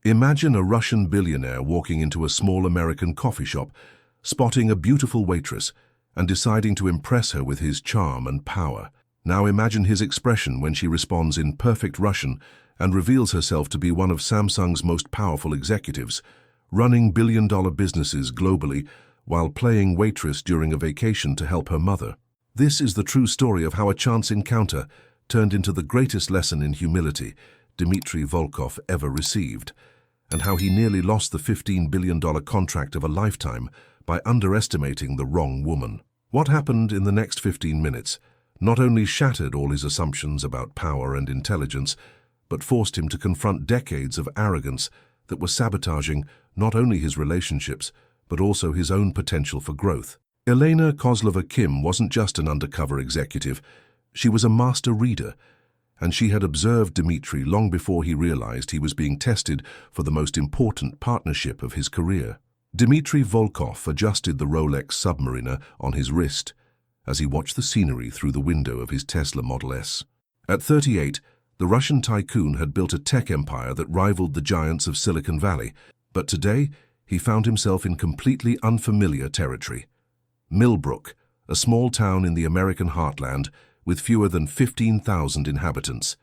Imagine a Russian billionaire walking into a small American coffee shop, spotting a beautiful waitress, and deciding to impress her with his charm and power. Now imagine his expression when she responds in perfect Russian and reveals herself to be one of Samsung's most powerful executives, running billion-dollar businesses globally while playing waitress during a vacation to help her mother. This is the true story of how a chance encounter turned into the greatest lesson in humility Dmitry Volkov ever received, and how he nearly lost the $15 billion contract of a lifetime by underestimating the wrong woman. What happened in the next 15 minutes not only shattered all his assumptions about power and intelligence, but forced him to confront decades of arrogance that were sabotaging not only his relationships, but also his own potential for growth. Elena Kozlova-Kim wasn't just an undercover executive, she was a master reader, and she had observed Dmitry long before he realized he was being tested for the most important partnership of his career. Dmitry Volkov adjusted the Rolex Submariner on his wrist as he watched the scenery through the window of his Tesla Model S. At 38, the Russian tycoon had built a tech empire that rivaled the giants of Silicon Valley, but today he found himself in completely unfamiliar territory. Millbrook, a small town in the American heartland with fewer than 15,000 inhabitants.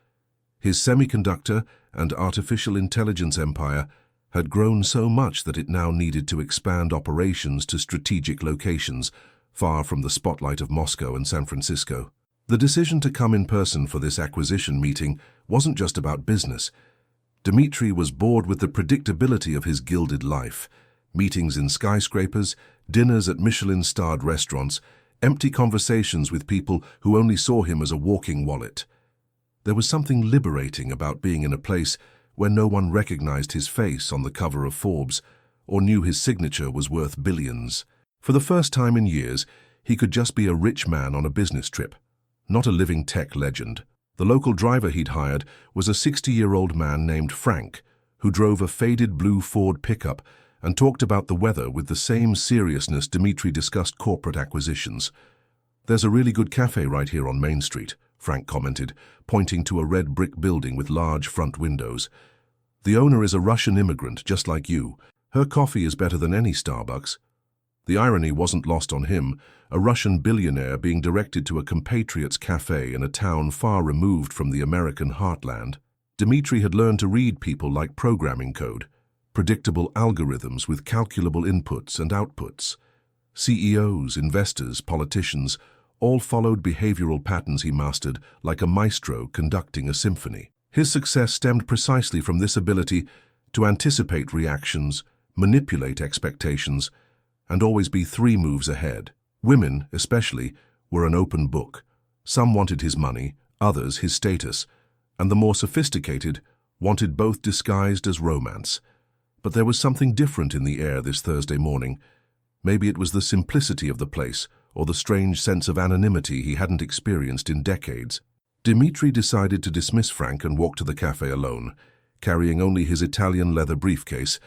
His semiconductor and artificial intelligence empire had grown so much that it now needed to expand operations to strategic locations, far from the spotlight of Moscow and San Francisco. The decision to come in person for this acquisition meeting wasn't just about business. Dmitry was bored with the predictability of his gilded life. Meetings in skyscrapers, dinners at Michelin-starred restaurants, empty conversations with people who only saw him as a walking wallet. There was something liberating about being in a place where no one recognized his face on the cover of Forbes or knew his signature was worth billions. For the first time in years, he could just be a rich man on a business trip, not a living tech legend. The local driver he'd hired was a 60-year-old man named Frank, who drove a faded blue Ford pickup and talked about the weather with the same seriousness Dmitry discussed corporate acquisitions. "There's a really good cafe right here on Main Street," Frank commented, pointing to a red brick building with large front windows. "The owner is a Russian immigrant, just like you. Her coffee is better than any Starbucks." The irony wasn't lost on him, a Russian billionaire being directed to a compatriot's café in a town far removed from the American heartland. Dmitry had learned to read people like programming code, predictable algorithms with calculable inputs and outputs. CEOs, investors, politicians, all followed behavioral patterns he mastered like a maestro conducting a symphony. His success stemmed precisely from this ability to anticipate reactions, manipulate expectations, and always be 3 moves ahead. Women, especially, were an open book. Some wanted his money, others his status, and the more sophisticated wanted both disguised as romance. But there was something different in the air this Thursday morning. Maybe it was the simplicity of the place, or the strange sense of anonymity he hadn't experienced in decades. Dmitry decided to dismiss Frank and walk to the cafe alone, carrying only his Italian leather briefcase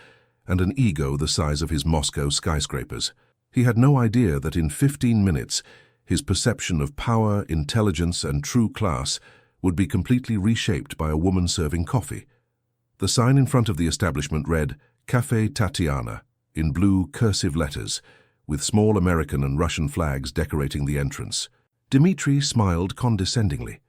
and an ego the size of his Moscow skyscrapers. He had no idea that in 15 minutes, his perception of power, intelligence, and true class would be completely reshaped by a woman serving coffee. The sign in front of the establishment read, "Café Tatiana," in blue cursive letters, with small American and Russian flags decorating the entrance. Dmitry smiled condescendingly.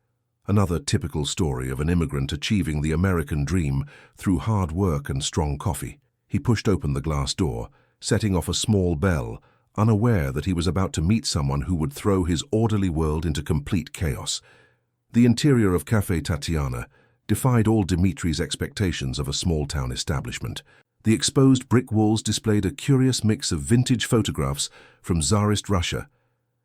Another typical story of an immigrant achieving the American dream through hard work and strong coffee. He pushed open the glass door, setting off a small bell, unaware that he was about to meet someone who would throw his orderly world into complete chaos. The interior of Café Tatiana defied all Dmitry's expectations of a small-town establishment. The exposed brick walls displayed a curious mix of vintage photographs from Tsarist Russia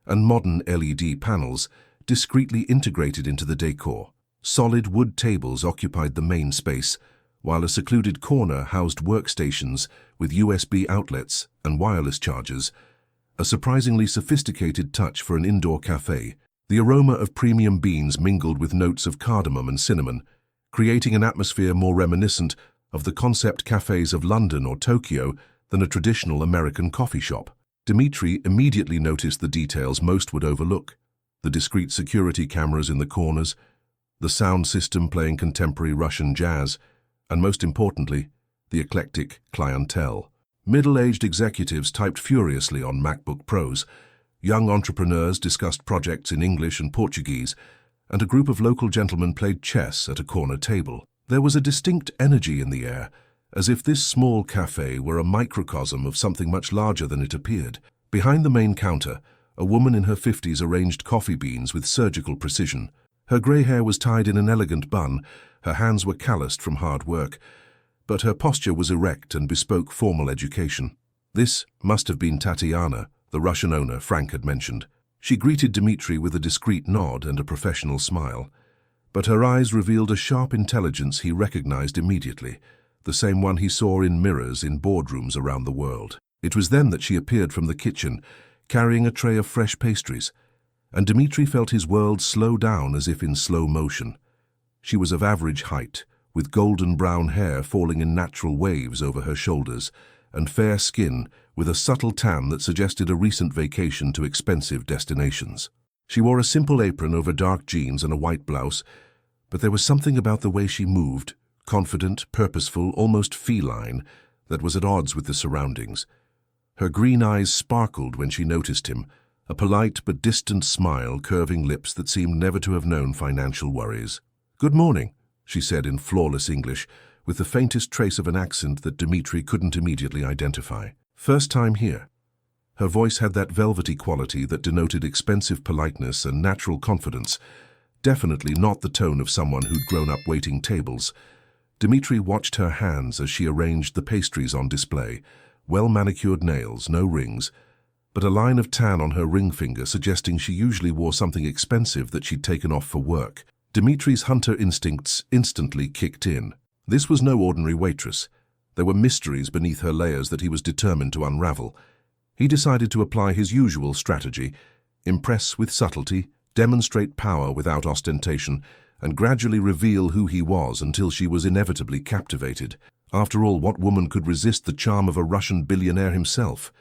and modern LED panels discreetly integrated into the decor. Solid wood tables occupied the main space, while a secluded corner housed workstations with USB outlets and wireless chargers, a surprisingly sophisticated touch for an indoor cafe. The aroma of premium beans mingled with notes of cardamom and cinnamon, creating an atmosphere more reminiscent of the concept cafes of London or Tokyo than a traditional American coffee shop. Dmitry immediately noticed the details most would overlook: the discreet security cameras in the corners, the sound system playing contemporary Russian jazz, and most importantly, the eclectic clientele. Middle-aged executives typed furiously on MacBook Pros, young entrepreneurs discussed projects in English and Portuguese, and a group of local gentlemen played chess at a corner table. There was a distinct energy in the air, as if this small café were a microcosm of something much larger than it appeared. Behind the main counter, a woman in her 50s arranged coffee beans with surgical precision. Her grey hair was tied in an elegant bun, her hands were calloused from hard work, but her posture was erect and bespoke formal education. This must have been Tatiana, the Russian owner Frank had mentioned. She greeted Dmitry with a discreet nod and a professional smile, but her eyes revealed a sharp intelligence he recognized immediately, the same one he saw in mirrors in boardrooms around the world. It was then that she appeared from the kitchen, carrying a tray of fresh pastries, and Dmitry felt his world slow down as if in slow motion. She was of average height, with golden brown hair falling in natural waves over her shoulders, and fair skin with a subtle tan that suggested a recent vacation to expensive destinations. She wore a simple apron over dark jeans and a white blouse, but there was something about the way she moved, confident, purposeful, almost feline, that was at odds with the surroundings. Her green eyes sparkled when she noticed him, a polite but distant smile curving lips that seemed never to have known financial worries. "Good morning," she said in flawless English, with the faintest trace of an accent that Dmitry couldn't immediately identify. "First time here." Her voice had that velvety quality that denoted expensive politeness and natural confidence, definitely not the tone of someone who'd grown up waiting tables. Dmitry watched her hands as she arranged the pastries on display, well-manicured nails, no rings, but a line of tan on her ring finger suggesting she usually wore something expensive that she'd taken off for work. Dmitry's hunter instincts instantly kicked in. This was no ordinary waitress. There were mysteries beneath her layers that he was determined to unravel. He decided to apply his usual strategy, impress with subtlety, demonstrate power without ostentation, and gradually reveal who he was until she was inevitably captivated. After all, what woman could resist the charm of a Russian billionaire himself?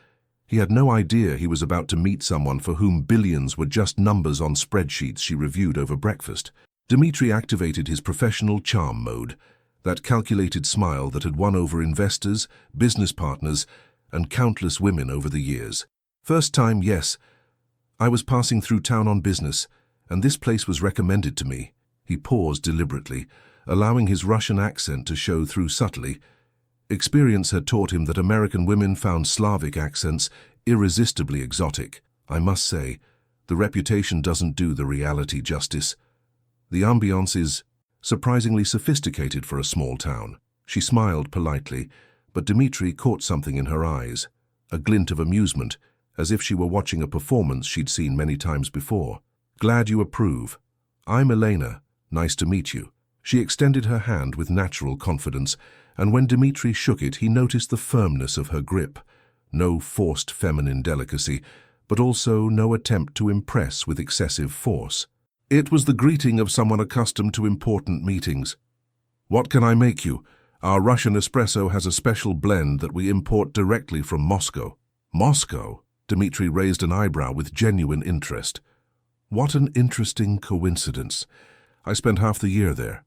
He had no idea he was about to meet someone for whom billions were just numbers on spreadsheets she reviewed over breakfast. Dmitry activated his professional charm mode, that calculated smile that had won over investors, business partners, and countless women over the years. "First time, yes. I was passing through town on business, and this place was recommended to me." He paused deliberately, allowing his Russian accent to show through subtly. Experience had taught him that American women found Slavic accents irresistibly exotic. "I must say, the reputation doesn't do the reality justice. The ambiance is surprisingly sophisticated for a small town." She smiled politely, but Dmitry caught something in her eyes, a glint of amusement, as if she were watching a performance she'd seen many times before. "Glad you approve. I'm Elena. Nice to meet you." She extended her hand with natural confidence, and when Dmitry shook it, he noticed the firmness of her grip. No forced feminine delicacy, but also no attempt to impress with excessive force. It was the greeting of someone accustomed to important meetings. "What can I make you? Our Russian espresso has a special blend that we import directly from Moscow." "Moscow?" Dmitry raised an eyebrow with genuine interest. "What an interesting coincidence. I spent half the year there."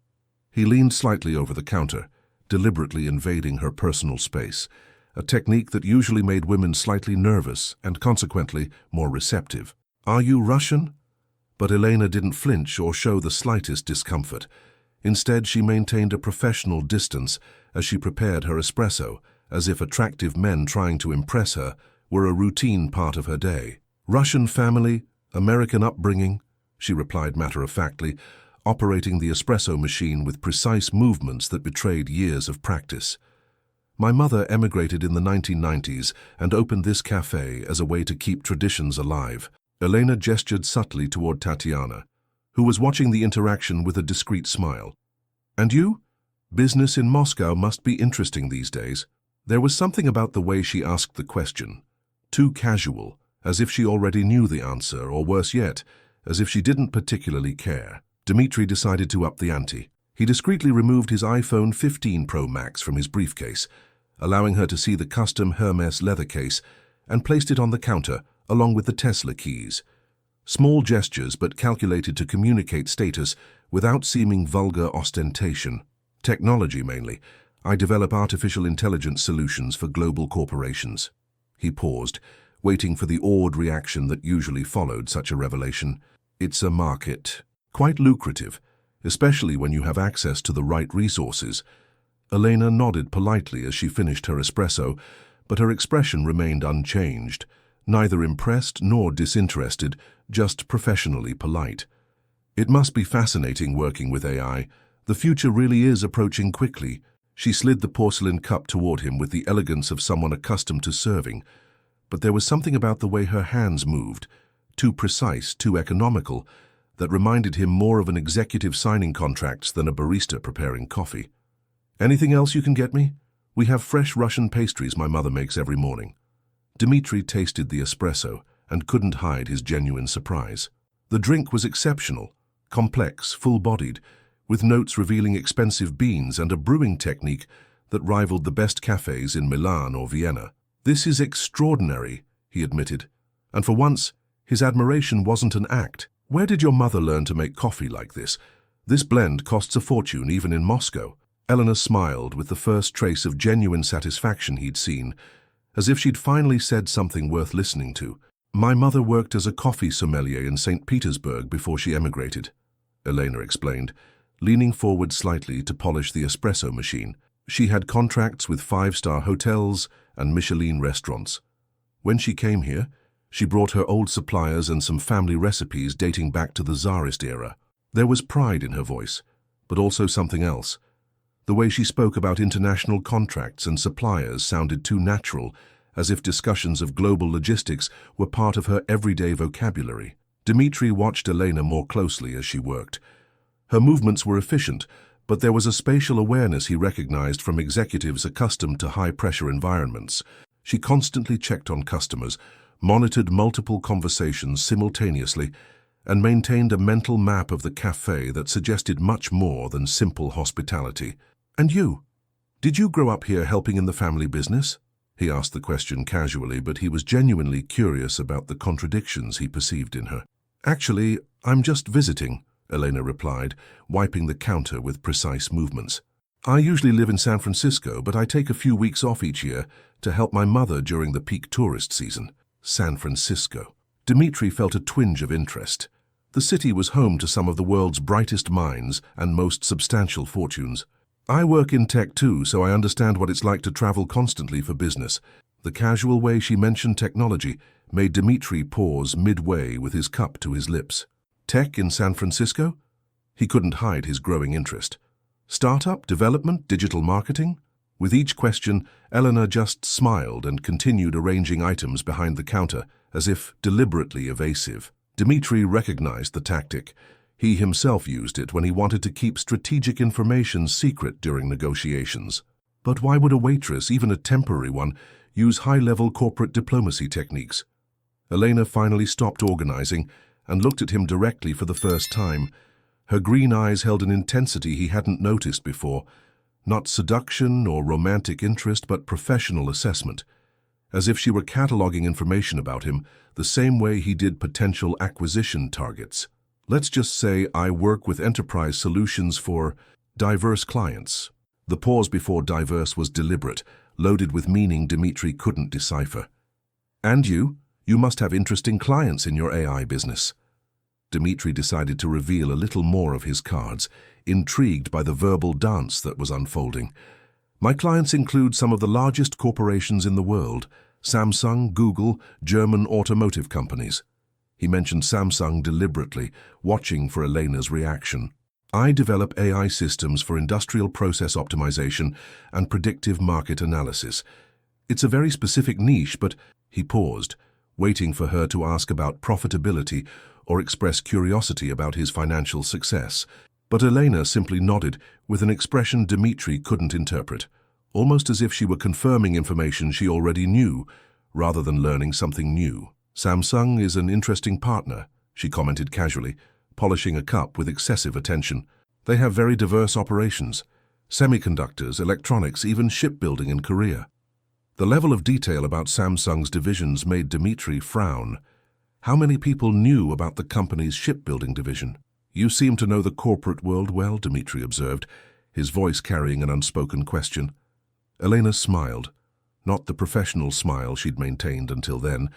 He leaned slightly over the counter, deliberately invading her personal space, a technique that usually made women slightly nervous and consequently more receptive. "Are you Russian?" But Elena didn't flinch or show the slightest discomfort. Instead, she maintained a professional distance as she prepared her espresso, as if attractive men trying to impress her were a routine part of her day. "Russian family, American upbringing," she replied matter-of-factly, operating the espresso machine with precise movements that betrayed years of practice. "My mother emigrated in the 1990s and opened this café as a way to keep traditions alive." Elena gestured subtly toward Tatiana, who was watching the interaction with a discreet smile. "And you? Business in Moscow must be interesting these days." There was something about the way she asked the question, too casual, as if she already knew the answer, or worse yet, as if she didn't particularly care. Dmitry decided to up the ante. He discreetly removed his iPhone 15 Pro Max from his briefcase, allowing her to see the custom Hermes leather case, and placed it on the counter, along with the Tesla keys. Small gestures, but calculated to communicate status without seeming vulgar ostentation. "Technology, mainly. I develop artificial intelligence solutions for global corporations. He paused, waiting for the awed reaction that usually followed such a revelation. It's a market. Quite lucrative, especially when you have access to the right resources. Elena nodded politely as she finished her espresso, but her expression remained unchanged, neither impressed nor disinterested, just professionally polite. It must be fascinating working with AI. The future really is approaching quickly. She slid the porcelain cup toward him with the elegance of someone accustomed to serving. But there was something about the way her hands moved, too precise, too economical, that reminded him more of an executive signing contracts than a barista preparing coffee. Anything else you can get me? We have fresh Russian pastries my mother makes every morning. Dmitri tasted the espresso and couldn't hide his genuine surprise. The drink was exceptional, complex, full-bodied, with notes revealing expensive beans and a brewing technique that rivaled the best cafes in Milan or Vienna. This is extraordinary, he admitted, and for once, his admiration wasn't an act. Where did your mother learn to make coffee like this? This blend costs a fortune even in Moscow. Eleanor smiled with the first trace of genuine satisfaction he'd seen, as if she'd finally said something worth listening to. My mother worked as a coffee sommelier in St. Petersburg before she emigrated, Elena explained, leaning forward slightly to polish the espresso machine. She had contracts with five-star hotels and Michelin restaurants. When she came here, she brought her old suppliers and some family recipes dating back to the Tsarist era. There was pride in her voice, but also something else. The way she spoke about international contracts and suppliers sounded too natural, as if discussions of global logistics were part of her everyday vocabulary. Dmitri watched Elena more closely as she worked. Her movements were efficient, but there was a spatial awareness he recognized from executives accustomed to high-pressure environments. She constantly checked on customers, monitored multiple conversations simultaneously, and maintained a mental map of the café that suggested much more than simple hospitality. And you? Did you grow up here helping in the family business? He asked the question casually, but he was genuinely curious about the contradictions he perceived in her. Actually, I'm just visiting, Elena replied, wiping the counter with precise movements. I usually live in San Francisco, but I take a few weeks off each year to help my mother during the peak tourist season. San Francisco. Dmitri felt a twinge of interest. The city was home to some of the world's brightest minds and most substantial fortunes. I work in tech too, so I understand what it's like to travel constantly for business. The casual way she mentioned technology made Dmitri pause midway with his cup to his lips. Tech in San Francisco? He couldn't hide his growing interest. Startup, development, digital marketing? With each question, Eleanor just smiled and continued arranging items behind the counter, as if deliberately evasive. Dmitri recognized the tactic. He himself used it when he wanted to keep strategic information secret during negotiations. But why would a waitress, even a temporary one, use high-level corporate diplomacy techniques? Elena finally stopped organizing and looked at him directly for the first time. Her green eyes held an intensity he hadn't noticed before. Not seduction or romantic interest, but professional assessment. As if she were cataloging information about him the same way he did potential acquisition targets. Let's just say I work with enterprise solutions for diverse clients. The pause before diverse was deliberate, loaded with meaning Dmitri couldn't decipher. And you must have interesting clients in your AI business. Dmitri decided to reveal a little more of his cards, intrigued by the verbal dance that was unfolding. My clients include some of the largest corporations in the world: Samsung, Google, German automotive companies. He mentioned Samsung deliberately, watching for Elena's reaction. I develop AI systems for industrial process optimization and predictive market analysis. It's a very specific niche, but he paused, waiting for her to ask about profitability or express curiosity about his financial success. But Elena simply nodded with an expression Dmitri couldn't interpret, almost as if she were confirming information she already knew, rather than learning something new. Samsung is an interesting partner, she commented casually, polishing a cup with excessive attention. They have very diverse operations: semiconductors, electronics, even shipbuilding in Korea. The level of detail about Samsung's divisions made Dmitri frown. How many people knew about the company's shipbuilding division? You seem to know the corporate world well, Dmitri observed, his voice carrying an unspoken question. Elena smiled, not the professional smile she'd maintained until then,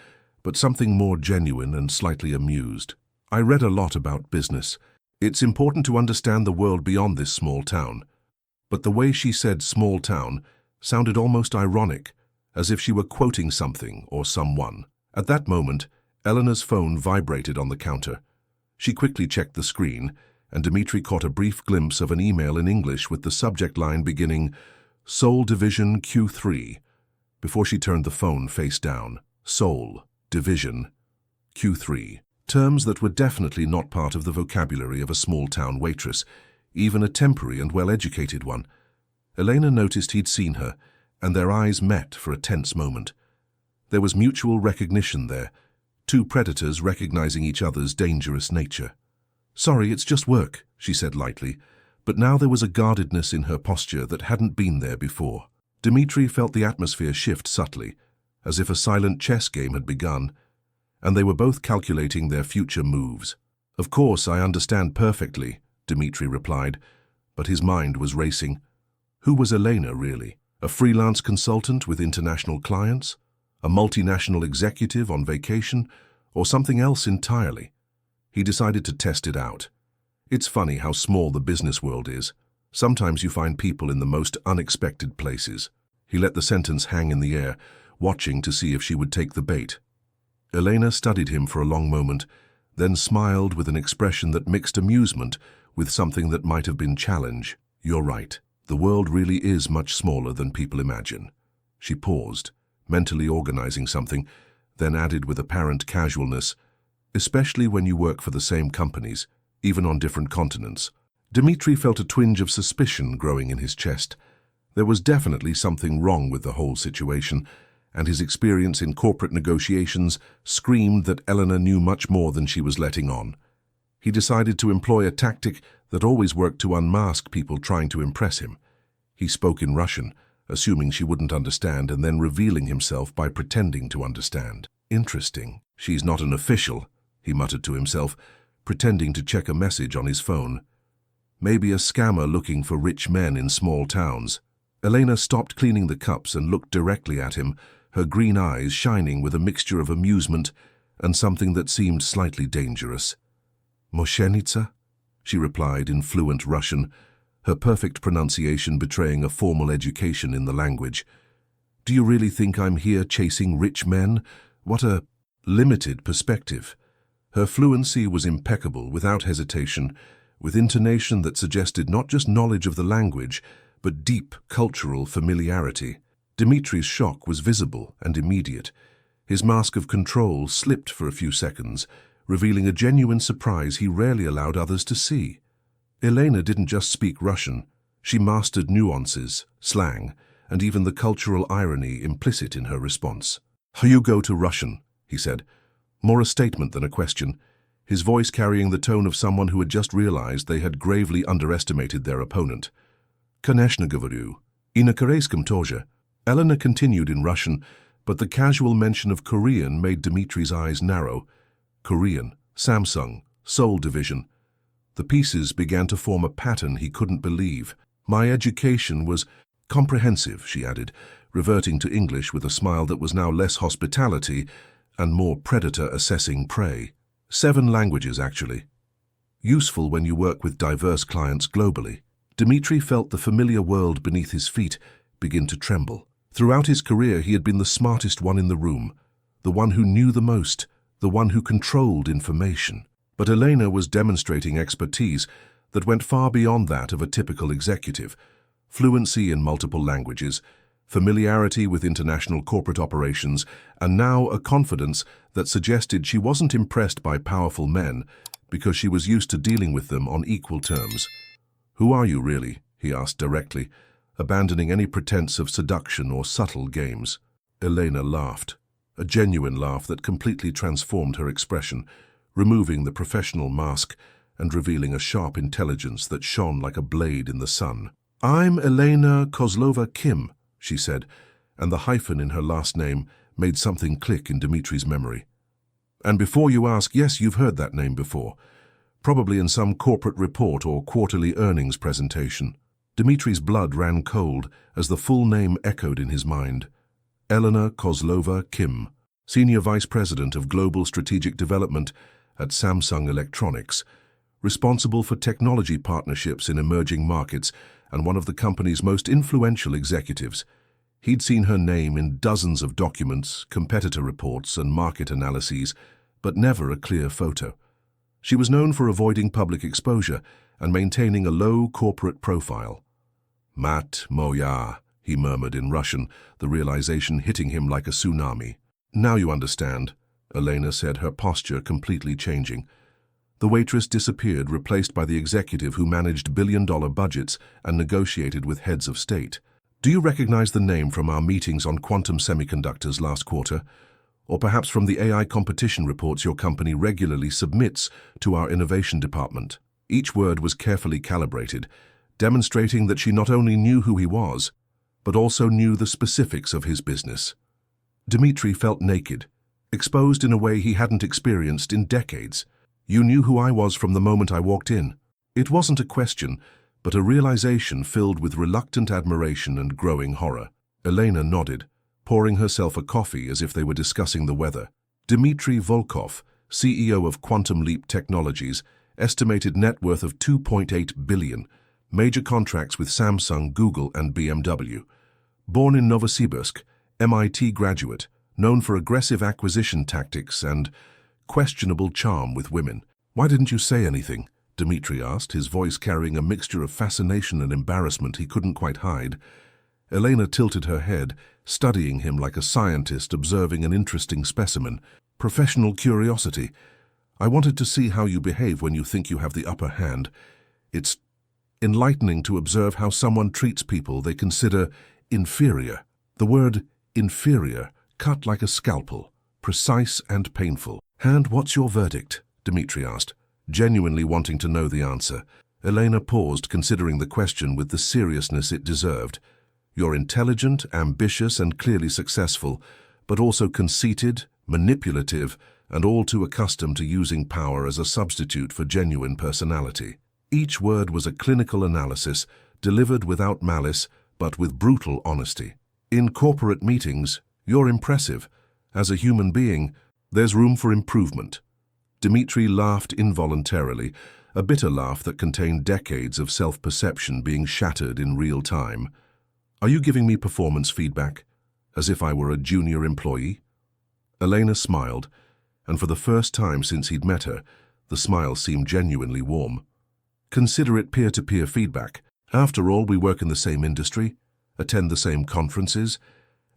but something more genuine and slightly amused. I read a lot about business. It's important to understand the world beyond this small town. But the way she said small town sounded almost ironic, as if she were quoting something or someone. At that moment, Eleanor's phone vibrated on the counter. She quickly checked the screen, and Dmitri caught a brief glimpse of an email in English with the subject line beginning, Seoul Division Q3. Before she turned the phone face down, Seoul Division Q3. Terms that were definitely not part of the vocabulary of a small-town waitress, even a temporary and well-educated one. Elena noticed he'd seen her, and their eyes met for a tense moment. There was mutual recognition there, two predators recognizing each other's dangerous nature. "Sorry, it's just work," she said lightly, but now there was a guardedness in her posture that hadn't been there before. Dmitri felt the atmosphere shift subtly, as if a silent chess game had begun, and they were both calculating their future moves. "Of course, I understand perfectly," Dmitri replied, but his mind was racing. Who was Elena, really? A freelance consultant with international clients? A multinational executive on vacation? Or something else entirely? He decided to test it out. It's funny how small the business world is. Sometimes you find people in the most unexpected places. He let the sentence hang in the air, watching to see if she would take the bait. Elena studied him for a long moment, then smiled with an expression that mixed amusement with something that might have been challenge. "You're right. The world really is much smaller than people imagine." She paused, mentally organizing something, then added with apparent casualness, "Especially when you work for the same companies, even on different continents." Dmitri felt a twinge of suspicion growing in his chest. There was definitely something wrong with the whole situation, and his experience in corporate negotiations screamed that Elena knew much more than she was letting on. He decided to employ a tactic that always worked to unmask people trying to impress him. He spoke in Russian, assuming she wouldn't understand and then revealing himself by pretending to understand. "Interesting. She's not an official," he muttered to himself, pretending to check a message on his phone. "Maybe a scammer looking for rich men in small towns." Elena stopped cleaning the cups and looked directly at him, her green eyes shining with a mixture of amusement and something that seemed slightly dangerous. "Moshenitsa?" she replied in fluent Russian, her perfect pronunciation betraying a formal education in the language. "Do you really think I'm here chasing rich men? What a limited perspective." Her fluency was impeccable, without hesitation, with intonation that suggested not just knowledge of the language, but deep cultural familiarity. Dmitri's shock was visible and immediate. His mask of control slipped for a few seconds, revealing a genuine surprise he rarely allowed others to see. Elena didn't just speak Russian. She mastered nuances, slang, and even the cultural irony implicit in her response. "You go to Russian," he said, more a statement than a question, his voice carrying the tone of someone who had just realized they had gravely underestimated their opponent. "Конечно говорю. И на корейском тоже." Elena continued in Russian, but the casual mention of Korean made Dmitri's eyes narrow. Korean, Samsung, Seoul Division. The pieces began to form a pattern he couldn't believe. "My education was comprehensive," she added, reverting to English with a smile that was now less hospitality and more predator assessing prey. 7 languages, actually. Useful when you work with diverse clients globally. Dmitri felt the familiar world beneath his feet begin to tremble. Throughout his career, he had been the smartest one in the room, the one who knew the most, the one who controlled information. But Elena was demonstrating expertise that went far beyond that of a typical executive. Fluency in multiple languages, familiarity with international corporate operations, and now a confidence that suggested she wasn't impressed by powerful men because she was used to dealing with them on equal terms. "Who are you, really?" he asked directly, abandoning any pretense of seduction or subtle games. Elena laughed, a genuine laugh that completely transformed her expression, removing the professional mask and revealing a sharp intelligence that shone like a blade in the sun. "I'm Elena Kozlova Kim," she said, and the hyphen in her last name made something click in Dmitri's memory. "And before you ask, yes, you've heard that name before, probably in some corporate report or quarterly earnings presentation." Dimitri's blood ran cold as the full name echoed in his mind. Elena Kozlova Kim, Senior Vice President of Global Strategic Development at Samsung Electronics, responsible for technology partnerships in emerging markets and one of the company's most influential executives. He'd seen her name in dozens of documents, competitor reports, and market analyses, but never a clear photo. She was known for avoiding public exposure and maintaining a low corporate profile. "Mat moya," he murmured in Russian, the realization hitting him like a tsunami. "Now you understand," Elena said, her posture completely changing. The waitress disappeared, replaced by the executive who managed billion-dollar budgets and negotiated with heads of state. "Do you recognize the name from our meetings on quantum semiconductors last quarter? Or perhaps from the AI competition reports your company regularly submits to our innovation department?" Each word was carefully calibrated, demonstrating that she not only knew who he was, but also knew the specifics of his business. Dimitri felt naked, exposed in a way he hadn't experienced in decades. "You knew who I was from the moment I walked in." It wasn't a question, but a realization filled with reluctant admiration and growing horror. Elena nodded, pouring herself a coffee as if they were discussing the weather. Dmitry Volkov, CEO of Quantum Leap Technologies, estimated net worth of $2.8 billion, major contracts with Samsung, Google, and BMW. Born in Novosibirsk, MIT graduate, known for aggressive acquisition tactics and questionable charm with women. "Why didn't you say anything?" Dmitri asked, his voice carrying a mixture of fascination and embarrassment he couldn't quite hide. Elena tilted her head, studying him like a scientist observing an interesting specimen. "Professional curiosity. I wanted to see how you behave when you think you have the upper hand. It's enlightening to observe how someone treats people they consider inferior." The word inferior cut like a scalpel, precise and painful. "And what's your verdict?" Dmitri asked, genuinely wanting to know the answer. Elena paused, considering the question with the seriousness it deserved. "You're intelligent, ambitious, and clearly successful, but also conceited, manipulative, and all too accustomed to using power as a substitute for genuine personality." Each word was a clinical analysis, delivered without malice, but with brutal honesty. "In corporate meetings, you're impressive. As a human being, there's room for improvement." Dmitri laughed involuntarily, a bitter laugh that contained decades of self-perception being shattered in real time. "Are you giving me performance feedback, as if I were a junior employee?" Elena smiled, and for the first time since he'd met her, the smile seemed genuinely warm. "Consider it peer-to-peer feedback. After all, we work in the same industry, attend the same conferences,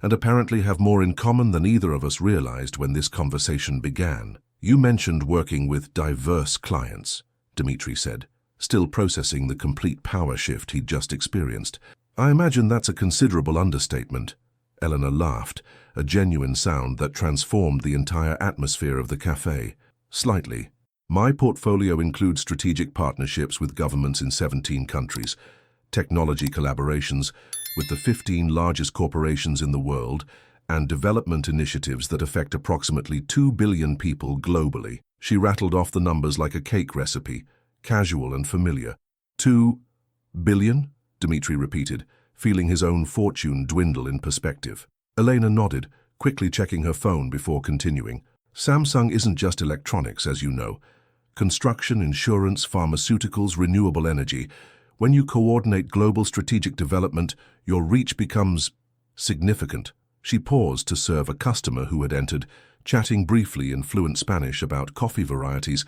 and apparently have more in common than either of us realized when this conversation began." "You mentioned working with diverse clients," Dmitri said, still processing the complete power shift he'd just experienced. "I imagine that's a considerable understatement." Elena laughed, a genuine sound that transformed the entire atmosphere of the café. "Slightly. My portfolio includes strategic partnerships with governments in 17 countries, technology collaborations with the 15 largest corporations in the world, and development initiatives that affect approximately 2 billion people globally." She rattled off the numbers like a cake recipe, casual and familiar. 2 billion? Dmitri repeated, feeling his own fortune dwindle in perspective. Elena nodded, quickly checking her phone before continuing. "Samsung isn't just electronics, as you know. Construction, insurance, pharmaceuticals, renewable energy. When you coordinate global strategic development, your reach becomes significant." She paused to serve a customer who had entered, chatting briefly in fluent Spanish about coffee varieties,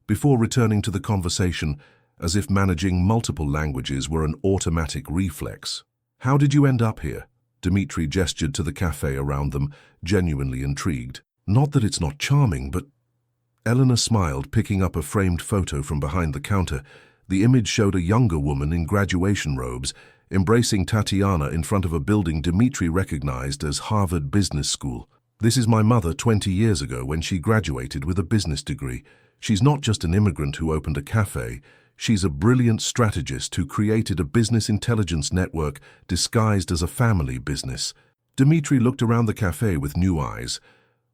before returning to the conversation as if managing multiple languages were an automatic reflex. "How did you end up here?" Dmitri gestured to the cafe around them, genuinely intrigued. "Not that it's not charming, but—" Elena smiled, picking up a framed photo from behind the counter. The image showed a younger woman in graduation robes, embracing Tatiana in front of a building Dmitri recognized as Harvard Business School. "This is my mother 20 years ago when she graduated with a business degree. She's not just an immigrant who opened a cafe. She's a brilliant strategist who created a business intelligence network disguised as a family business." Dmitri looked around the cafe with new eyes.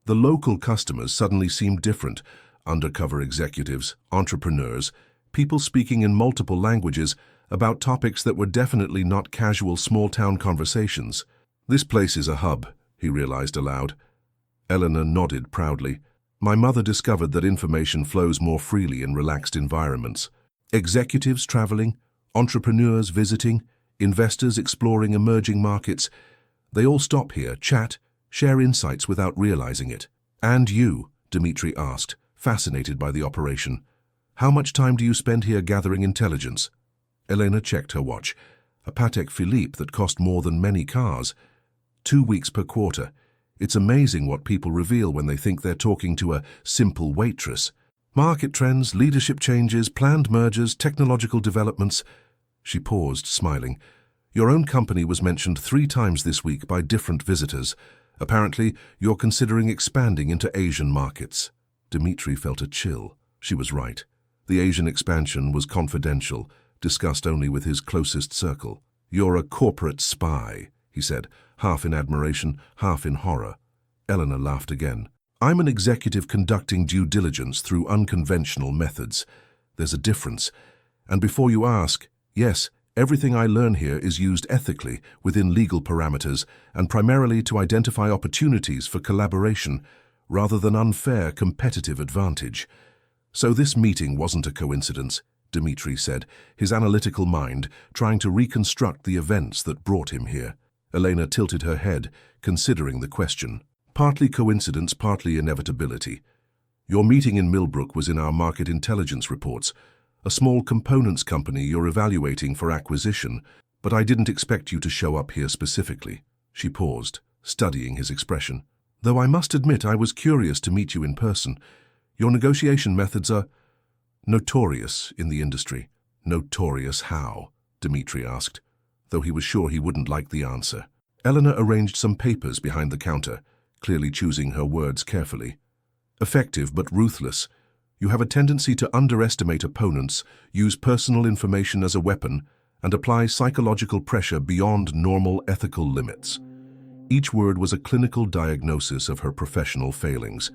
The local customers suddenly seemed different. Undercover executives, entrepreneurs, people speaking in multiple languages, about topics that were definitely not casual small-town conversations. "This place is a hub," he realized aloud. Eleanor nodded proudly. "My mother discovered that information flows more freely in relaxed environments. Executives traveling, entrepreneurs visiting, investors exploring emerging markets, they all stop here, chat, share insights without realizing it." "And you?" Dmitri asked, fascinated by the operation. "How much time do you spend here gathering intelligence?" Elena checked her watch. A Patek Philippe that cost more than many cars. 2 weeks per quarter. It's amazing what people reveal when they think they're talking to a simple waitress. Market trends, leadership changes, planned mergers, technological developments. She paused, smiling. "Your own company was mentioned 3 times this week by different visitors. Apparently, you're considering expanding into Asian markets." Dmitri felt a chill. She was right. The Asian expansion was confidential, discussed only with his closest circle. "You're a corporate spy," he said, half in admiration, half in horror. Eleanor laughed again. "I'm an executive conducting due diligence through unconventional methods. There's a difference. And before you ask, yes, everything I learn here is used ethically, within legal parameters, and primarily to identify opportunities for collaboration, rather than unfair competitive advantage. So this meeting wasn't a coincidence," Dmitri said, his analytical mind trying to reconstruct the events that brought him here. Elena tilted her head, considering the question. "Partly coincidence, partly inevitability. Your meeting in Millbrook was in our market intelligence reports, a small components company you're evaluating for acquisition, but I didn't expect you to show up here specifically." She paused, studying his expression. "Though I must admit I was curious to meet you in person. Your negotiation methods are notorious in the industry." "Notorious how?" Dmitri asked, though he was sure he wouldn't like the answer. Eleanor arranged some papers behind the counter, clearly choosing her words carefully. "Effective but ruthless. You have a tendency to underestimate opponents, use personal information as a weapon, and apply psychological pressure beyond normal ethical limits." Each word was a clinical diagnosis of her professional failings.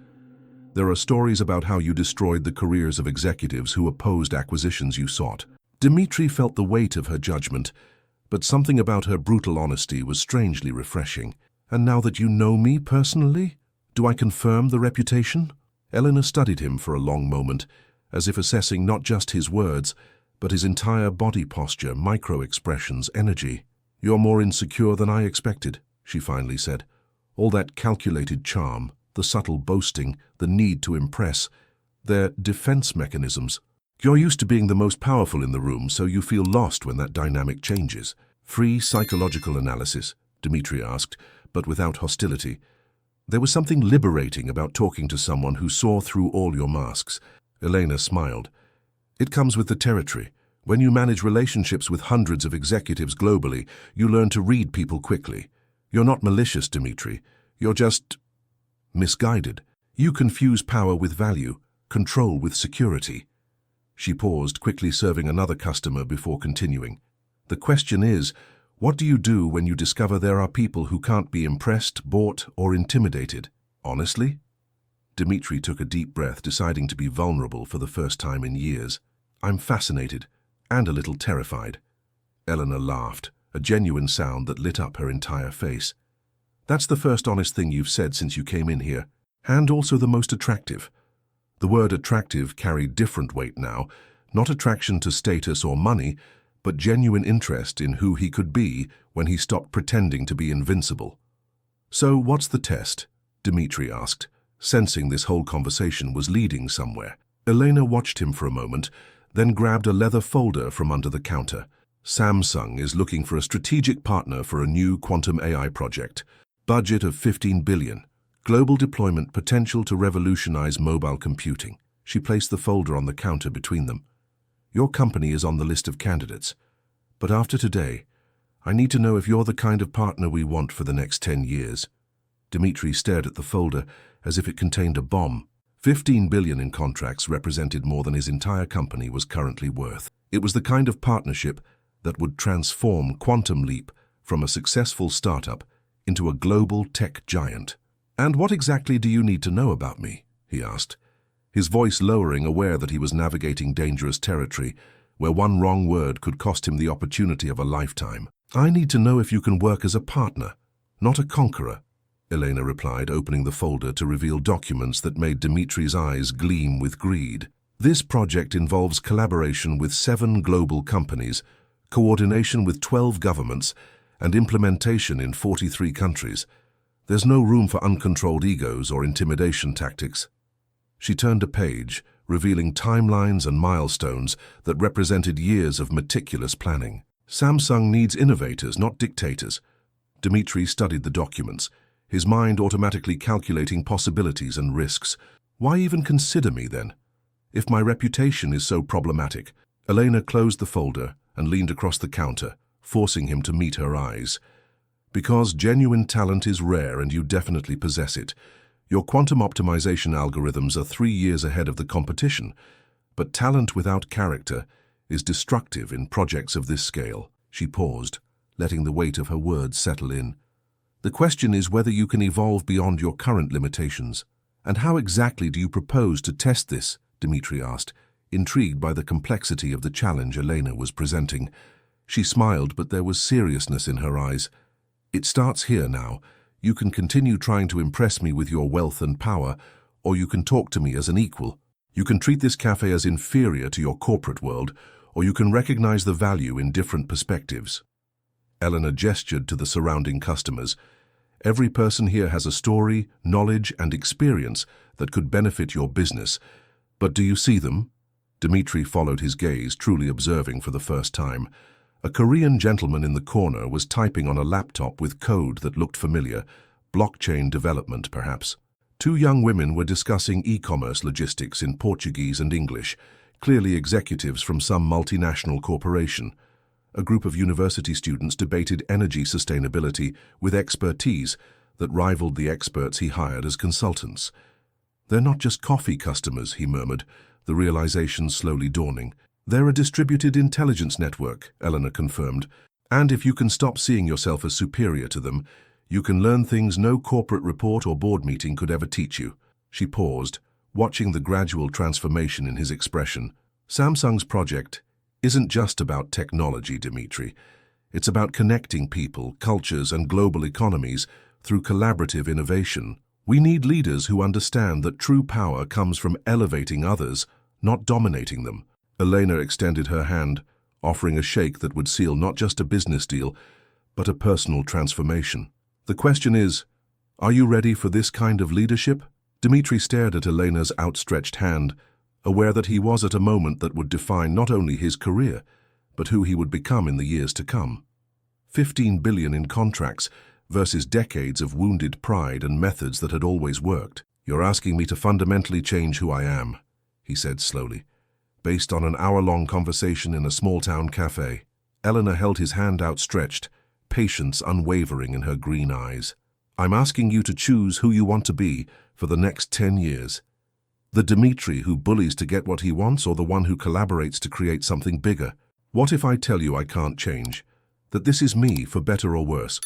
"There are stories about how you destroyed the careers of executives who opposed acquisitions you sought." Dmitri felt the weight of her judgment, but something about her brutal honesty was strangely refreshing. "And now that you know me personally, do I confirm the reputation?" Eleanor studied him for a long moment, as if assessing not just his words, but his entire body posture, micro-expressions, energy. "You're more insecure than I expected," she finally said. "All that calculated charm, the subtle boasting, the need to impress, they're defense mechanisms. You're used to being the most powerful in the room, so you feel lost when that dynamic changes." "Free psychological analysis?" Dmitri asked, but without hostility. There was something liberating about talking to someone who saw through all your masks. Elena smiled. "It comes with the territory. When you manage relationships with hundreds of executives globally, you learn to read people quickly. You're not malicious, Dmitri. You're just misguided. You confuse power with value, control with security." She paused, quickly serving another customer before continuing. "The question is, what do you do when you discover there are people who can't be impressed, bought, or intimidated? Honestly?" Dmitri took a deep breath, deciding to be vulnerable for the first time in years. "I'm fascinated, and a little terrified." Eleanor laughed, a genuine sound that lit up her entire face. "That's the first honest thing you've said since you came in here, and also the most attractive." The word attractive carried different weight now, not attraction to status or money, but genuine interest in who he could be when he stopped pretending to be invincible. "So what's the test?" Dmitri asked, sensing this whole conversation was leading somewhere. Elena watched him for a moment, then grabbed a leather folder from under the counter. "Samsung is looking for a strategic partner for a new quantum AI project. Budget of 15 billion. Global deployment potential to revolutionize mobile computing." She placed the folder on the counter between them. "Your company is on the list of candidates. But after today, I need to know if you're the kind of partner we want for the next 10 years. Dmitri stared at the folder as if it contained a bomb. 15 billion in contracts represented more than his entire company was currently worth. It was the kind of partnership that would transform Quantum Leap from a successful startup into a global tech giant. "And what exactly do you need to know about me?" he asked, his voice lowering, aware that he was navigating dangerous territory, where one wrong word could cost him the opportunity of a lifetime. "I need to know if you can work as a partner, not a conqueror," Elena replied, opening the folder to reveal documents that made Dimitri's eyes gleam with greed. "This project involves collaboration with 7 global companies, coordination with 12 governments, and implementation in 43 countries. There's no room for uncontrolled egos or intimidation tactics." She turned a page, revealing timelines and milestones that represented years of meticulous planning. "Samsung needs innovators, not dictators." Dimitri studied the documents, his mind automatically calculating possibilities and risks. "Why even consider me, then, if my reputation is so problematic?" Elena closed the folder and leaned across the counter, forcing him to meet her eyes. "Because genuine talent is rare and you definitely possess it. Your quantum optimization algorithms are 3 years ahead of the competition, but talent without character is destructive in projects of this scale." She paused, letting the weight of her words settle in. "The question is whether you can evolve beyond your current limitations. And how exactly do you propose to test this?" Dimitri asked, intrigued by the complexity of the challenge Elena was presenting. She smiled, but there was seriousness in her eyes. "It starts here now. You can continue trying to impress me with your wealth and power, or you can talk to me as an equal. You can treat this cafe as inferior to your corporate world, or you can recognize the value in different perspectives." Elena gestured to the surrounding customers. "Every person here has a story, knowledge, and experience that could benefit your business. But do you see them?" Dimitri followed his gaze, truly observing for the first time. A Korean gentleman in the corner was typing on a laptop with code that looked familiar, blockchain development perhaps. 2 young women were discussing e-commerce logistics in Portuguese and English, clearly executives from some multinational corporation. A group of university students debated energy sustainability with expertise that rivaled the experts he hired as consultants. "They're not just coffee customers," he murmured, the realization slowly dawning. "They're a distributed intelligence network," Elena confirmed. "And if you can stop seeing yourself as superior to them, you can learn things no corporate report or board meeting could ever teach you." She paused, watching the gradual transformation in his expression. "Samsung's project isn't just about technology, Dimitri. It's about connecting people, cultures, and global economies through collaborative innovation. We need leaders who understand that true power comes from elevating others, not dominating them." Elena extended her hand, offering a shake that would seal not just a business deal, but a personal transformation. "The question is, are you ready for this kind of leadership?" Dimitri stared at Elena's outstretched hand, aware that he was at a moment that would define not only his career, but who he would become in the years to come. 15 billion in contracts versus decades of wounded pride and methods that had always worked. "You're asking me to fundamentally change who I am," he said slowly, based on an hour-long conversation in a small-town café. Elena held his hand outstretched, patience unwavering in her green eyes. "I'm asking you to choose who you want to be for the next 10 years. The Dimitri who bullies to get what he wants, or the one who collaborates to create something bigger? What if I tell you I can't change? That this is me, for better or worse?"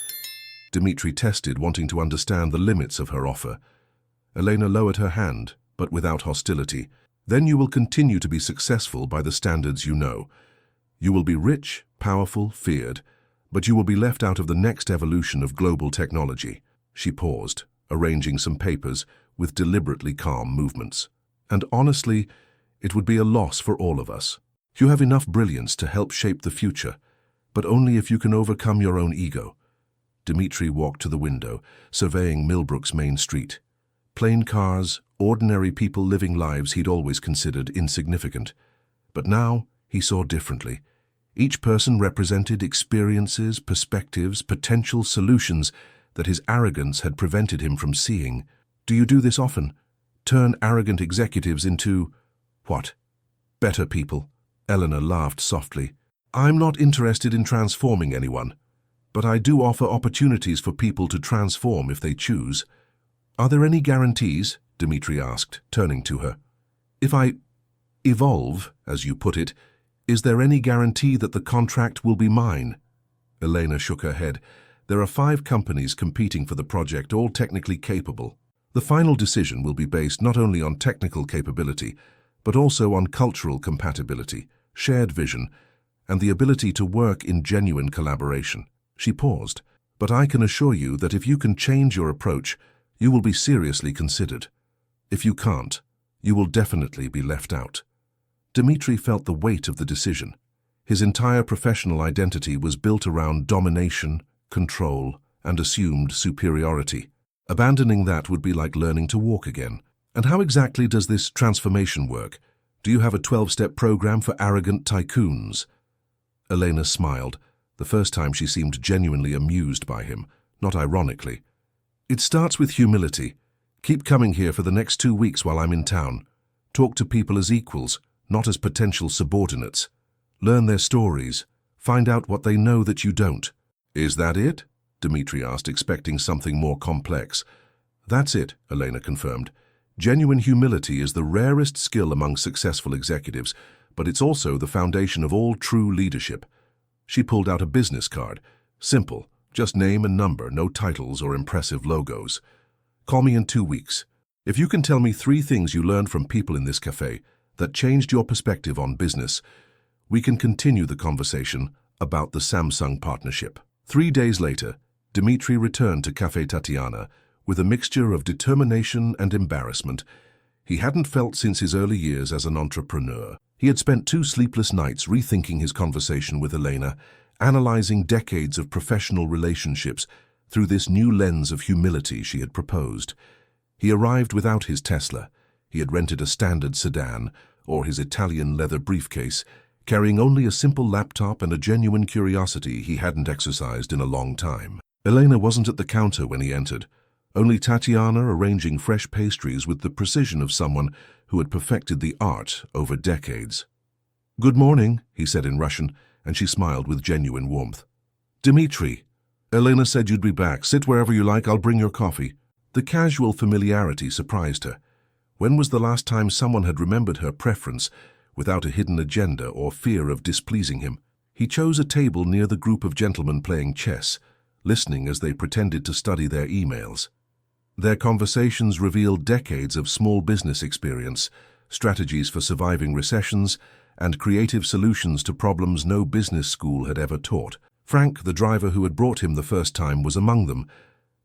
Dimitri tested, wanting to understand the limits of her offer. Elena lowered her hand, but without hostility. "Then you will continue to be successful by the standards you know. You will be rich, powerful, feared, but you will be left out of the next evolution of global technology." She paused, arranging some papers with deliberately calm movements. "And honestly, it would be a loss for all of us. You have enough brilliance to help shape the future, but only if you can overcome your own ego." Dimitri walked to the window, surveying Millbrook's main street. Plain cars, ordinary people living lives he'd always considered insignificant. But now he saw differently. Each person represented experiences, perspectives, potential solutions that his arrogance had prevented him from seeing. "Do you do this often? Turn arrogant executives into, what, better people?" Eleanor laughed softly. "I'm not interested in transforming anyone, but I do offer opportunities for people to transform if they choose." "Are there any guarantees?" Dimitri asked, turning to her. "If I evolve, as you put it, is there any guarantee that the contract will be mine?" Elena shook her head. "There are 5 companies competing for the project, all technically capable. The final decision will be based not only on technical capability, but also on cultural compatibility. shared vision, and the ability to work in genuine collaboration. She paused. But I can assure you that if you can change your approach, you will be seriously considered. If you can't, you will definitely be left out. Dmitry felt the weight of the decision. His entire professional identity was built around domination, control, and assumed superiority. Abandoning that would be like learning to walk again. And how exactly does this transformation work? Do you have a 12-step program for arrogant tycoons? Elena smiled, the first time she seemed genuinely amused by him, not ironically. It starts with humility. Keep coming here for the next 2 weeks while I'm in town. Talk to people as equals, not as potential subordinates. Learn their stories. Find out what they know that you don't. Is that it? Dmitry asked, expecting something more complex. That's it, Elena confirmed. Genuine humility is the rarest skill among successful executives, but it's also the foundation of all true leadership. She pulled out a business card. Simple, just name and number, no titles or impressive logos. Call me in 2 weeks. If you can tell me 3 things you learned from people in this cafe that changed your perspective on business, we can continue the conversation about the Samsung partnership. 3 days later, Dmitry returned to Café Tatiana with a mixture of determination and embarrassment he hadn't felt since his early years as an entrepreneur. He had spent 2 sleepless nights rethinking his conversation with Elena, analyzing decades of professional relationships through this new lens of humility she had proposed. He arrived without his Tesla. He had rented a standard sedan, or his Italian leather briefcase, carrying only a simple laptop and a genuine curiosity he hadn't exercised in a long time. Elena wasn't at the counter when he entered, only Tatiana arranging fresh pastries with the precision of someone who had perfected the art over decades. "Good morning," he said in Russian, and she smiled with genuine warmth. "Dmitry, Elena said you'd be back. Sit wherever you like, I'll bring your coffee." The casual familiarity surprised her. When was the last time someone had remembered her preference without a hidden agenda or fear of displeasing him? He chose a table near the group of gentlemen playing chess, listening as they pretended to study their emails. Their conversations revealed decades of small business experience, strategies for surviving recessions, and creative solutions to problems no business school had ever taught. Frank, the driver who had brought him the first time, was among them,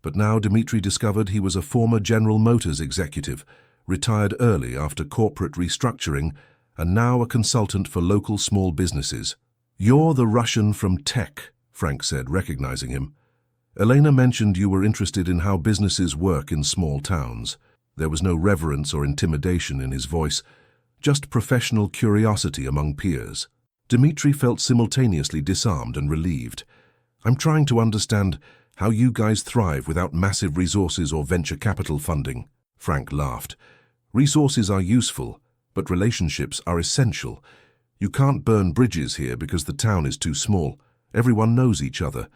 but now Dmitry discovered he was a former General Motors executive, retired early after corporate restructuring, and now a consultant for local small businesses. "You're the Russian from tech," Frank said, recognizing him. "Elena mentioned you were interested in how businesses work in small towns." There was no reverence or intimidation in his voice, just professional curiosity among peers. Dmitry felt simultaneously disarmed and relieved. "I'm trying to understand how you guys thrive without massive resources or venture capital funding," Frank laughed. "Resources are useful, but relationships are essential. You can't burn bridges here because the town is too small. Everyone knows each other.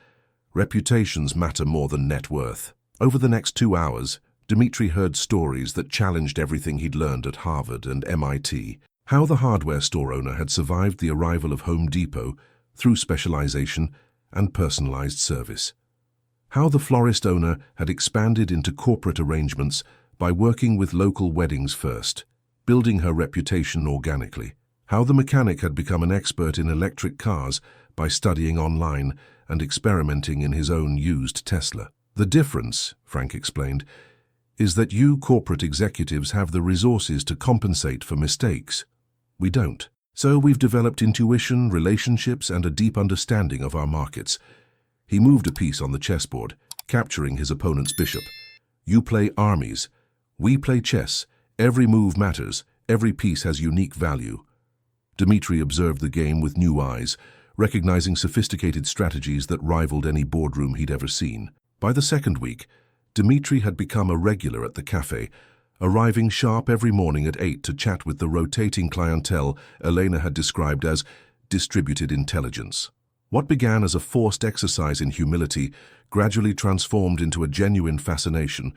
Reputations matter more than net worth." Over the next 2 hours, Dmitry heard stories that challenged everything he'd learned at Harvard and MIT. How the hardware store owner had survived the arrival of Home Depot through specialization and personalized service. How the florist owner had expanded into corporate arrangements by working with local weddings first, building her reputation organically. How the mechanic had become an expert in electric cars by studying online and experimenting in his own used Tesla. "The difference," Frank explained, "is that you corporate executives have the resources to compensate for mistakes. We don't. So we've developed intuition, relationships, and a deep understanding of our markets." He moved a piece on the chessboard, capturing his opponent's bishop. "You play armies. We play chess. Every move matters. Every piece has unique value." Dmitry observed the game with new eyes, recognizing sophisticated strategies that rivaled any boardroom he'd ever seen. By the second week, Dmitry had become a regular at the cafe, arriving sharp every morning at 8 to chat with the rotating clientele Elena had described as distributed intelligence. What began as a forced exercise in humility gradually transformed into a genuine fascination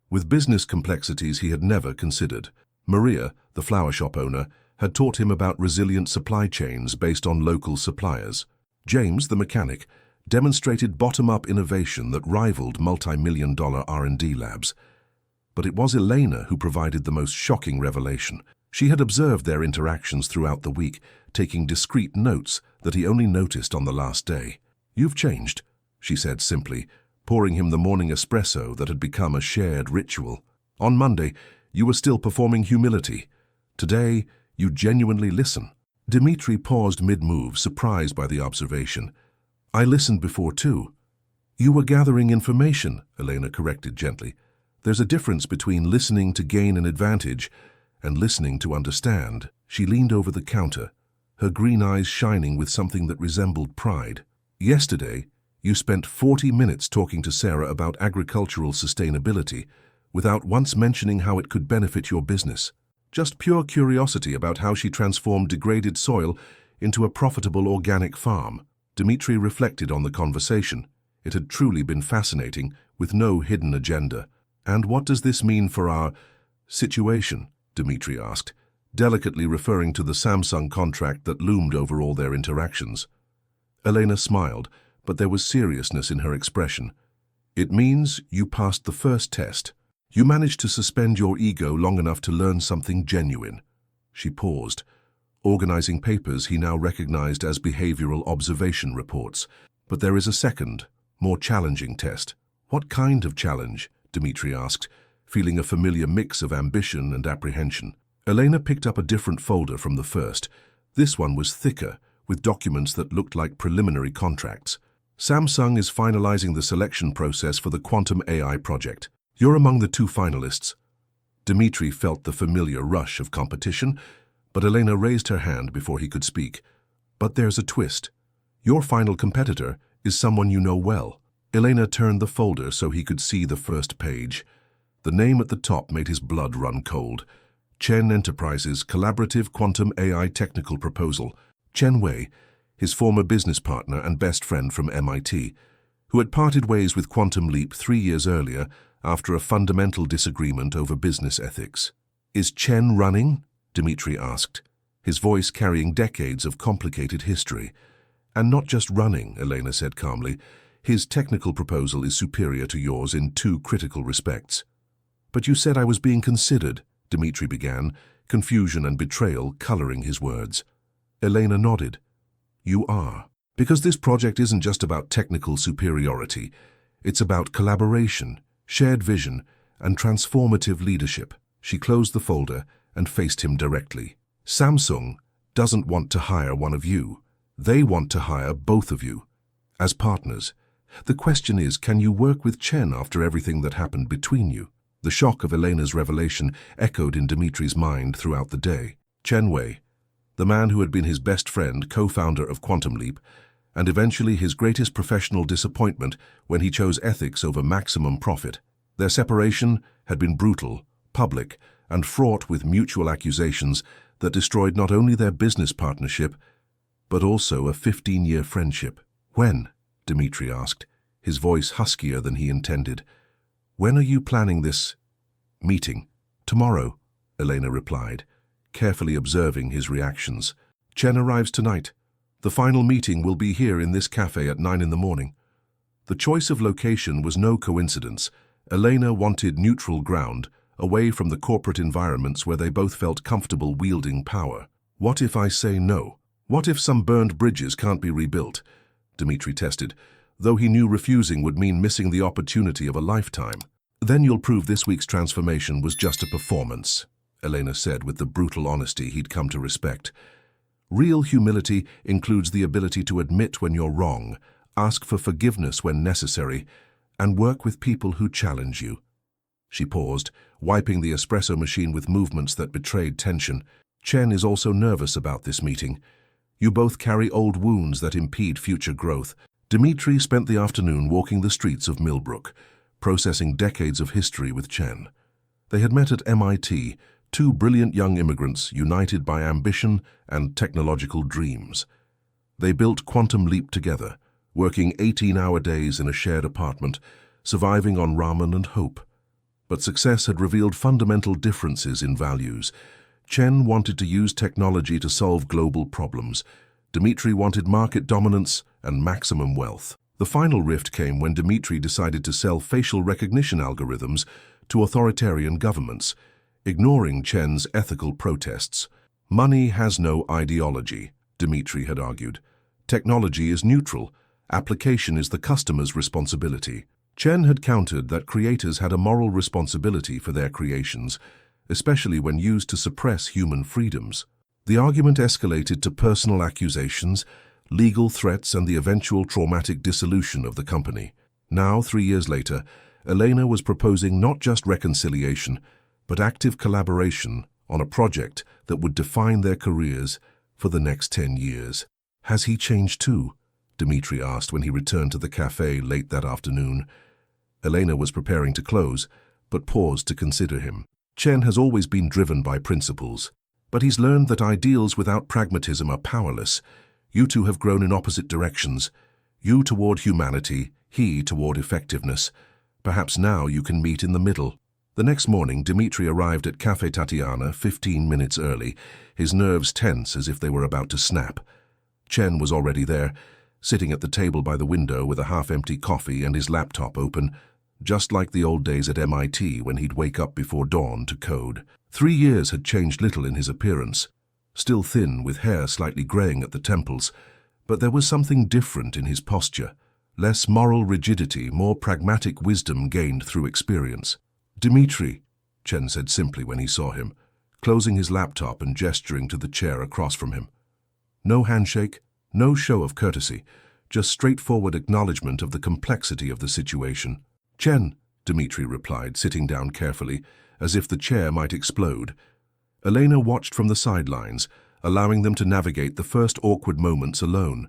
with business complexities he had never considered. Maria, the flower shop owner, had taught him about resilient supply chains based on local suppliers. James, the mechanic, demonstrated bottom-up innovation that rivaled multi-million-dollar R&D labs. But it was Elena who provided the most shocking revelation. She had observed their interactions throughout the week, taking discreet notes that he only noticed on the last day. "You've changed," she said simply, pouring him the morning espresso that had become a shared ritual. "On Monday, you were still performing humility. Today, you genuinely listen." Dmitri paused mid-move, surprised by the observation. "I listened before too." "You were gathering information," Elena corrected gently. "There's a difference between listening to gain an advantage and listening to understand." She leaned over the counter, her green eyes shining with something that resembled pride. "Yesterday, you spent 40 minutes talking to Sarah about agricultural sustainability without once mentioning how it could benefit your business. Just pure curiosity about how she transformed degraded soil into a profitable organic farm." Dmitri reflected on the conversation. It had truly been fascinating, with no hidden agenda. "And what does this mean for our situation?" Dmitri asked, delicately referring to the Samsung contract that loomed over all their interactions. Elena smiled, but there was seriousness in her expression. "It means you passed the first test. You managed to suspend your ego long enough to learn something genuine." She paused, organizing papers he now recognized as behavioral observation reports. "But there is a second, more challenging test." "What kind of challenge?" Dmitri asked, feeling a familiar mix of ambition and apprehension. Elena picked up a different folder from the first. This one was thicker, with documents that looked like preliminary contracts. "Samsung is finalizing the selection process for the quantum AI project. You're among the 2 finalists." Dmitri felt the familiar rush of competition, but Elena raised her hand before he could speak. "But there's a twist. Your final competitor is someone you know well." Elena turned the folder so he could see the first page. The name at the top made his blood run cold. Chen Enterprises Collaborative Quantum AI Technical Proposal. Chen Wei, his former business partner and best friend from MIT, who had parted ways with Quantum Leap 3 years earlier after a fundamental disagreement over business ethics. "Is Chen running?" Dmitri asked, his voice carrying decades of complicated history. "And not just running," Elena said calmly. "His technical proposal is superior to yours in 2 critical respects." "But you said I was being considered," Dmitri began, confusion and betrayal coloring his words. Elena nodded. "You are. Because this project isn't just about technical superiority. It's about collaboration, shared vision, and transformative leadership." She closed the folder and faced him directly. "Samsung doesn't want to hire one of you. They want to hire both of you as partners. The question is, can you work with Chen after everything that happened between you?" The shock of Elena's revelation echoed in Dmitri's mind throughout the day. Chen Wei, the man who had been his best friend, co-founder of Quantum Leap, and eventually his greatest professional disappointment when he chose ethics over maximum profit. Their separation had been brutal, public, and fraught with mutual accusations that destroyed not only their business partnership, but also a 15-year friendship. "When?" Dmitri asked, his voice huskier than he intended. "When are you planning this meeting?" "Tomorrow," Elena replied, carefully observing his reactions. "Chen arrives tonight. The final meeting will be here in this café at 9 in the morning." The choice of location was no coincidence. Elena wanted neutral ground, away from the corporate environments where they both felt comfortable wielding power. "What if I say no? What if some burned bridges can't be rebuilt?" Dmitri tested, though he knew refusing would mean missing the opportunity of a lifetime. "Then you'll prove this week's transformation was just a performance," Elena said with the brutal honesty he'd come to respect. "Real humility includes the ability to admit when you're wrong, ask for forgiveness when necessary, and work with people who challenge you." She paused, wiping the espresso machine with movements that betrayed tension. "Chen is also nervous about this meeting. You both carry old wounds that impede future growth." Dmitri spent the afternoon walking the streets of Millbrook, processing decades of history with Chen. They had met at MIT, 2 brilliant young immigrants united by ambition and technological dreams. They built Quantum Leap together, working 18-hour days in a shared apartment, surviving on ramen and hope. But success had revealed fundamental differences in values. Chen wanted to use technology to solve global problems. Dmitri wanted market dominance and maximum wealth. The final rift came when Dmitri decided to sell facial recognition algorithms to authoritarian governments. ignoring Chen's ethical protests. Money has no ideology, Dmitry had argued. Technology is neutral. Application is the customer's responsibility. Chen had countered that creators had a moral responsibility for their creations, especially when used to suppress human freedoms. The argument escalated to personal accusations, legal threats, and the eventual traumatic dissolution of the company. Now, 3 years later, Elena was proposing not just reconciliation, but active collaboration on a project that would define their careers for the next 10 years. "Has he changed too?" Dmitry asked when he returned to the café late that afternoon. Elena was preparing to close, but paused to consider him. "Chen has always been driven by principles, but he's learned that ideals without pragmatism are powerless. You two have grown in opposite directions. You toward humanity, he toward effectiveness. Perhaps now you can meet in the middle." The next morning, Dmitry arrived at Café Tatiana 15 minutes early, his nerves tense as if they were about to snap. Chen was already there, sitting at the table by the window with a half-empty coffee and his laptop open, just like the old days at MIT when he'd wake up before dawn to code. 3 years had changed little in his appearance. Still thin, with hair slightly graying at the temples, but there was something different in his posture. Less moral rigidity, more pragmatic wisdom gained through experience. "Dmitry," Chen said simply when he saw him, closing his laptop and gesturing to the chair across from him. No handshake, no show of courtesy, just straightforward acknowledgement of the complexity of the situation. "Chen," Dmitry replied, sitting down carefully, as if the chair might explode. Elena watched from the sidelines, allowing them to navigate the first awkward moments alone.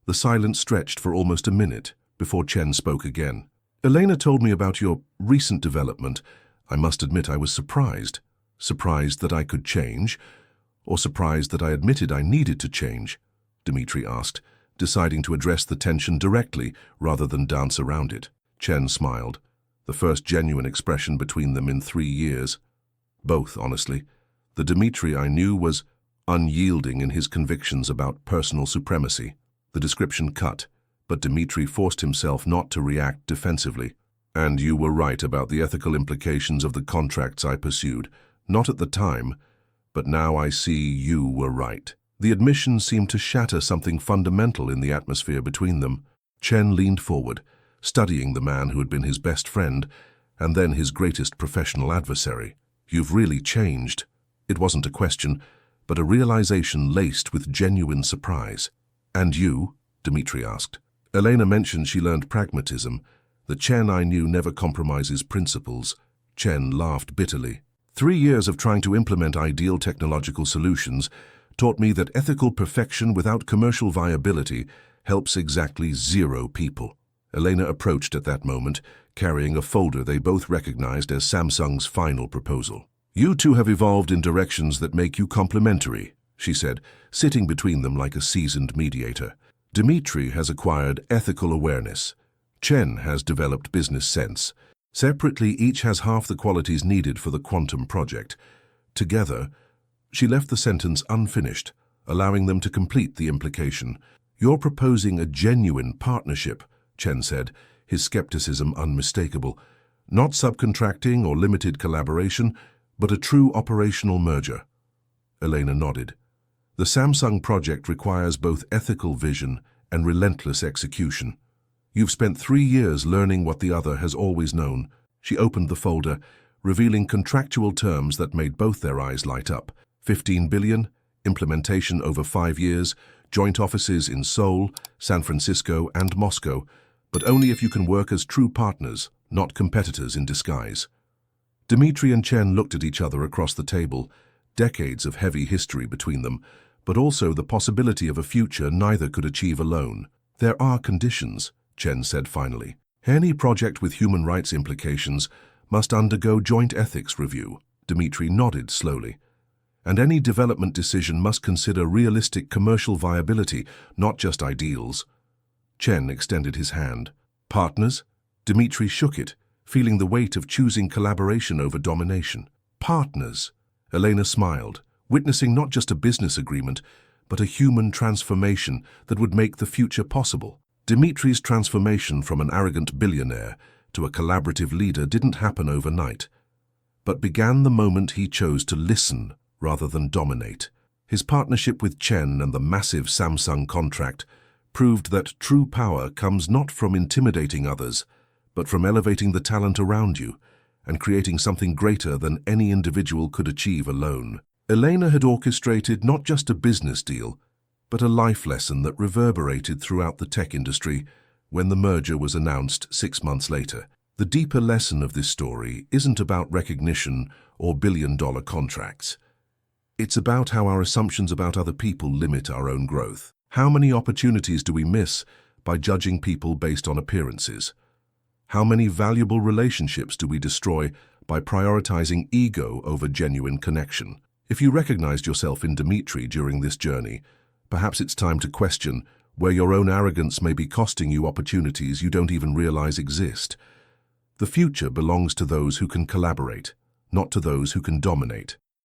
The silence stretched for almost a minute before Chen spoke again. "Elena told me about your recent development. I must admit I was surprised. Surprised that I could change, or surprised that I admitted I needed to change?" Dmitry asked, deciding to address the tension directly rather than dance around it. Chen smiled, the first genuine expression between them in 3 years. Both, honestly. The Dmitry I knew was unyielding in his convictions about personal supremacy. The description cut, but Dmitry forced himself not to react defensively. "And you were right about the ethical implications of the contracts I pursued. Not at the time, but now I see you were right." The admission seemed to shatter something fundamental in the atmosphere between them. Chen leaned forward, studying the man who had been his best friend and then his greatest professional adversary. "You've really changed." It wasn't a question, but a realization laced with genuine surprise. "And you?" Dmitry asked. Elena mentioned she learned pragmatism. "The Chen I knew never compromises principles." Chen laughed bitterly. 3 years of trying to implement ideal technological solutions taught me that ethical perfection without commercial viability helps exactly 0 people. Elena approached at that moment, carrying a folder they both recognized as Samsung's final proposal. "You two have evolved in directions that make you complementary," she said, sitting between them like a seasoned mediator. "Dmitry has acquired ethical awareness. Chen has developed business sense. Separately, each has half the qualities needed for the quantum project. Together," she left the sentence unfinished, allowing them to complete the implication. "You're proposing a genuine partnership," Chen said, his skepticism unmistakable. "Not subcontracting or limited collaboration, but a true operational merger." Elena nodded. "The Samsung project requires both ethical vision and relentless execution. You've spent 3 years learning what the other has always known." She opened the folder, revealing contractual terms that made both their eyes light up. 15 billion, implementation over 5 years, joint offices in Seoul, San Francisco, and Moscow, but only if you can work as true partners, not competitors in disguise. Dmitry and Chen looked at each other across the table, decades of heavy history between them, but also the possibility of a future neither could achieve alone. "There are conditions," Chen said finally. "Any project with human rights implications must undergo joint ethics review." Dmitry nodded slowly. "And any development decision must consider realistic commercial viability, not just ideals." Chen extended his hand. "Partners?" Dmitry shook it, feeling the weight of choosing collaboration over domination. "Partners." Elena smiled, witnessing not just a business agreement, but a human transformation that would make the future possible. Dmitry's transformation from an arrogant billionaire to a collaborative leader didn't happen overnight. but began the moment he chose to listen rather than dominate. His partnership with Chen and the massive Samsung contract proved that true power comes not from intimidating others, but from elevating the talent around you and creating something greater than any individual could achieve alone. Elena had orchestrated not just a business deal, but a life lesson that reverberated throughout the tech industry when the merger was announced 6 months later. The deeper lesson of this story isn't about recognition or billion-dollar contracts. It's about how our assumptions about other people limit our own growth. How many opportunities do we miss by judging people based on appearances? How many valuable relationships do we destroy by prioritizing ego over genuine connection? If you recognized yourself in Dmitry during this journey, perhaps it's time to question where your own arrogance may be costing you opportunities you don't even realize exist. The future belongs to those who can collaborate, not to those who can dominate.